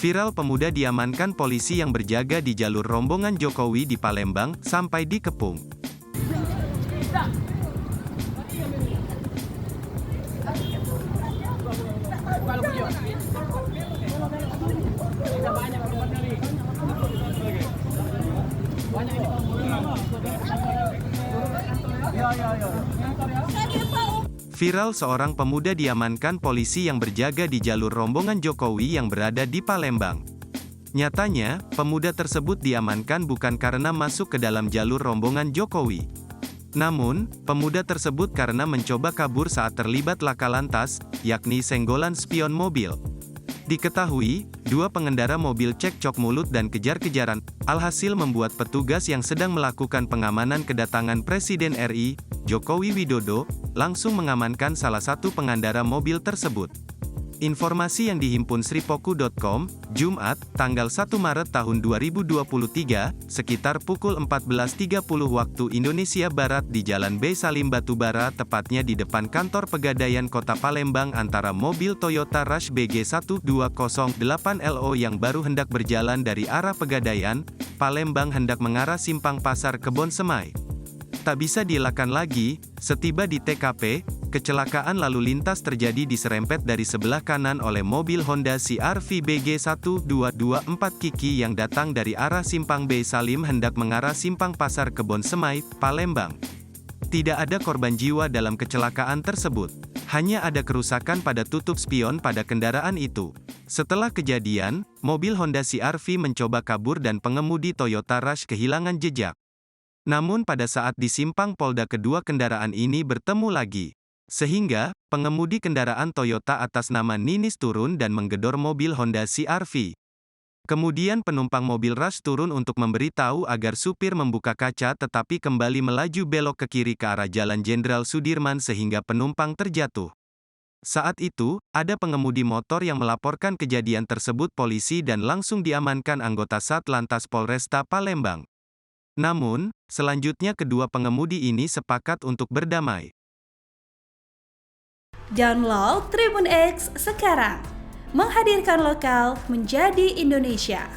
Viral pemuda diamankan polisi yang berjaga di jalur rombongan Jokowi di Palembang, sampai dikepung. Viral seorang pemuda diamankan polisi yang berjaga di jalur rombongan Jokowi yang berada di Palembang. Nyatanya, pemuda tersebut diamankan bukan karena masuk ke dalam jalur rombongan Jokowi. Namun, pemuda tersebut karena mencoba kabur saat terlibat laka lantas, yakni senggolan spion mobil. Diketahui, dua pengendara mobil cekcok mulut dan kejar-kejaran, alhasil membuat petugas yang sedang melakukan pengamanan kedatangan Presiden RI, Jokowi Widodo, langsung mengamankan salah satu pengendara mobil tersebut. Informasi yang dihimpun sripoku.com, Jumat, tanggal 1 Maret tahun 2023, sekitar pukul 14.30 waktu Indonesia Barat di Jalan B. Salim Batubara, tepatnya di depan kantor Pegadaian Kota Palembang, antara mobil Toyota Rush BG 1208LO yang baru hendak berjalan dari arah Pegadaian, Palembang hendak mengarah Simpang Pasar Kebon Semai. Tak bisa dielakkan lagi, setiba di TKP, kecelakaan lalu lintas terjadi diserempet dari sebelah kanan oleh mobil Honda CR-V BG 1224 Kiki yang datang dari arah Simpang B Salim hendak mengarah Simpang Pasar Kebon Semai, Palembang. Tidak ada korban jiwa dalam kecelakaan tersebut. Hanya ada kerusakan pada tutup spion pada kendaraan itu. Setelah kejadian, mobil Honda CR-V mencoba kabur dan pengemudi Toyota Rush kehilangan jejak. Namun pada saat di simpang Polda kedua kendaraan ini bertemu lagi. Sehingga, pengemudi kendaraan Toyota atas nama Ninis turun dan menggedor mobil Honda CR-V. Kemudian penumpang mobil Rush turun untuk memberitahu agar supir membuka kaca tetapi kembali melaju belok ke kiri ke arah Jalan Jenderal Sudirman sehingga penumpang terjatuh. Saat itu, ada pengemudi motor yang melaporkan kejadian tersebut polisi dan langsung diamankan anggota Satlantas Polresta Palembang. Namun, selanjutnya kedua pengemudi ini sepakat untuk berdamai. Download Tribun X sekarang, menghadirkan lokal menjadi Indonesia.